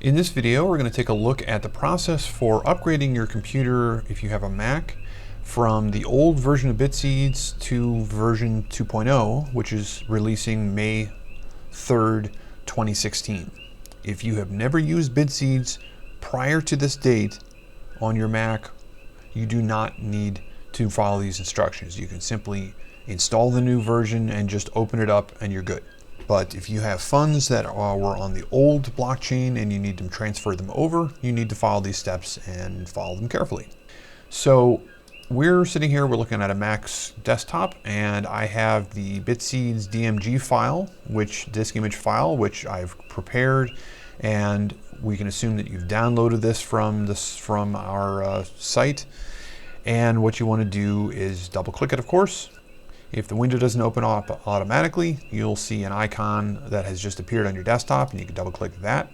In this video, we're going to take a look at the process for upgrading your computer if you have a Mac from the old version of BitSeeds to version 2.0, which is releasing May 3rd, 2016. If you have never used BitSeeds prior to this date on your Mac, you do not need to follow these instructions. You can simply install the new version and just open it up and you're good. But if you have funds that were on the old blockchain and you need to transfer them over, you need to follow these steps and follow them carefully. So we're sitting here, we're looking at a Mac's desktop, and I have the BitSeeds DMG file, disk image file, which I've prepared, and we can assume that you've downloaded this from our site. And what you want to do is double click it, of course. If the window doesn't open up automatically, you'll see an icon that has just appeared on your desktop, and you can double click that,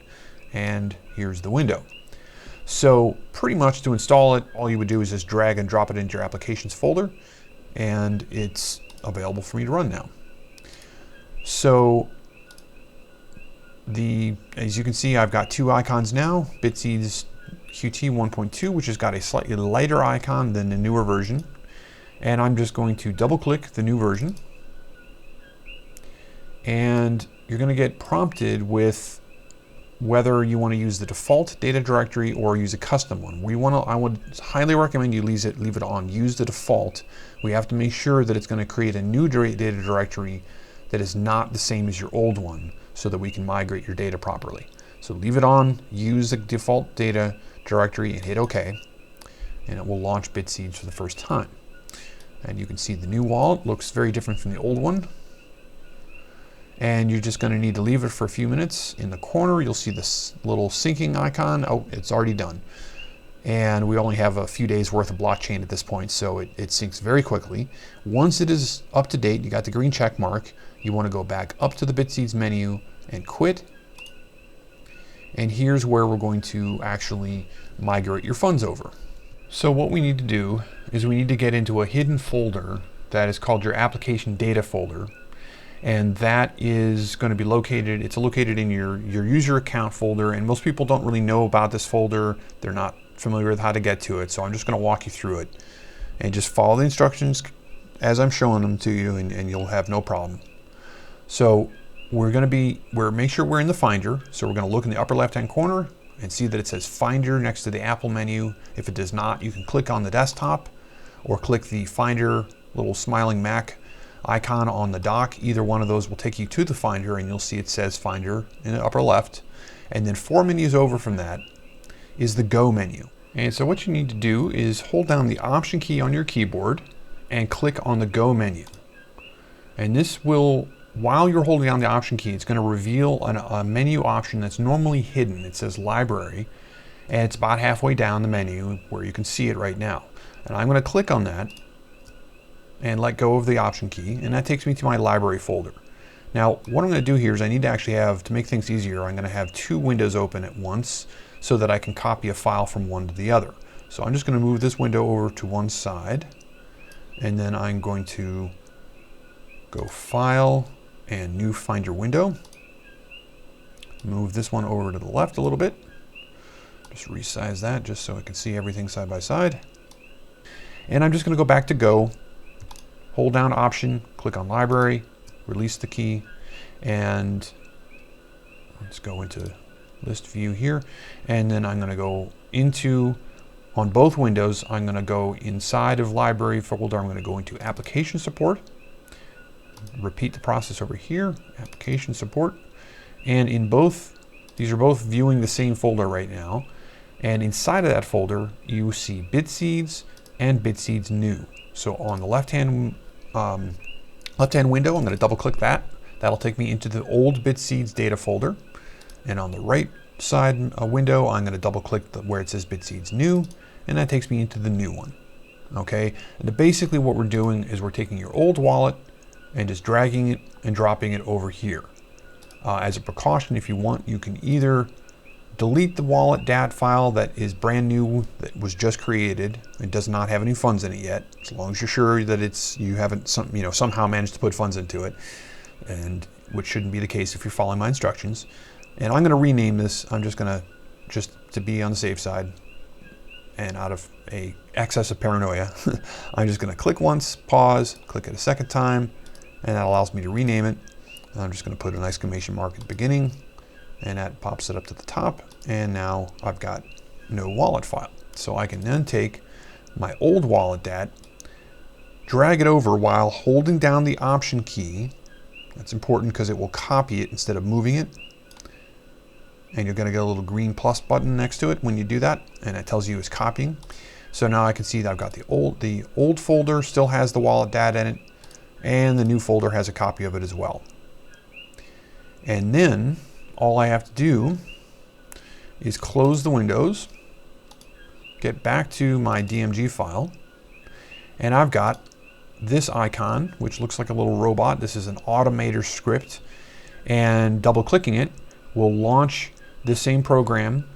and here's the window. So pretty much to install it, all you would do is just drag and drop it into your applications folder, and it's available for me to run now. So as you can see, I've got two icons now, BitSeeds QT 1.2, which has got a slightly lighter icon than the newer version. And I'm just going to double click the new version, and you're going to get prompted with whether you want to use the default data directory or use a custom one. I would highly recommend you leave it on use the default. We have to make sure that it's going to create a new data directory that is not the same as your old one, so that we can migrate your data properly. So leave it on, use the default data directory, and hit OK, and it will launch BitSeeds for the first time. And you can see the new wallet looks very different from the old one. And you're just going to need to leave it for a few minutes. In the corner, you'll see this little syncing icon. Oh, it's already done. And we only have a few days worth of blockchain at this point, so it syncs very quickly. Once it is up to date, you got the green check mark, you want to go back up to the BitSeeds menu and quit. And here's where we're going to actually migrate your funds over. So what we need to do is we need to get into a hidden folder that is called your application data folder. And that is going to be located, it's located in your user account folder, and most people don't really know about this folder. They're not familiar with how to get to it. So I'm just going to walk you through it and just follow the instructions as I'm showing them to you, and you'll have no problem. So make sure we're in the Finder. So we're going to look in the upper left-hand corner and see that it says Finder next to the Apple menu. If it does not, you can click on the desktop or click the Finder little smiling Mac icon on the dock. Either one of those will take you to the Finder, and you'll see it says Finder in the upper left. And then 4 menus over from that is the Go menu. And so what you need to do is hold down the Option key on your keyboard and click on the Go menu. And this will, while you're holding down the Option key, it's going to reveal a menu option that's normally hidden. It says Library, and it's about halfway down the menu where you can see it right now. And I'm going to click on that and let go of the Option key, and that takes me to my Library folder. Now, what I'm going to do here is I need to actually to make things easier, I'm going to have two windows open at once so that I can copy a file from one to the other. So I'm just going to move this window over to one side, and then I'm going to go File and New Finder Window. Move this one over to the left a little bit. Just resize that just so I can see everything side by side. And I'm just going to go back to Go, hold down Option, click on Library, release the key, and let's go into List View here. And then I'm going to go on both windows, I'm going to go inside of Library folder, I'm going to go into Application Support. Repeat the process over here, Application Support. And these are both viewing the same folder right now. And inside of that folder, you see BitSeeds and BitSeeds New. So on the left-hand window, I'm going to double click that. That'll take me into the old BitSeeds data folder. And on the right side window, I'm going to double click where it says BitSeeds New, and that takes me into the new one. Okay, and basically what we're doing is we're taking your old wallet and just dragging it and dropping it over here. As a precaution, if you want, you can either delete the wallet DAT file that is brand new, that was just created and does not have any funds in it yet, as long as you're sure that you haven't somehow managed to put funds into it, and which shouldn't be the case if you're following my instructions. And I'm going to rename this. I'm just going to just to be on the safe side and out of a excess of paranoia, I'm just going to click once, pause, click it a second time, and that allows me to rename it. And I'm just going to put an exclamation mark at the beginning, and that pops it up to the top. And now I've got no wallet file. So I can then take my old wallet dat, drag it over while holding down the Option key. That's important because it will copy it instead of moving it. And you're going to get a little green plus button next to it when you do that, and it tells you it's copying. So now I can see that I've got the old folder still has the wallet data in it, and the new folder has a copy of it as well. And then all I have to do is close the windows, get back to my DMG file, and I've got this icon, which looks like a little robot. This is an automator script, and double clicking it will launch the same program,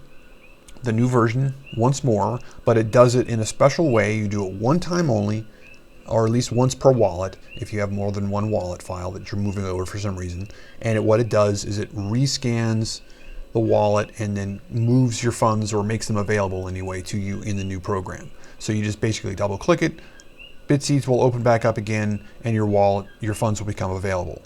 the new version, once more, but it does it in a special way. You do it one time only, or at least once per wallet if you have more than one wallet file that you're moving over for some reason. And what it does is it rescans the wallet and then moves your funds or makes them available anyway to you in the new program. So you just basically double click it, BitSeeds will open back up again, and your wallet, your funds will become available.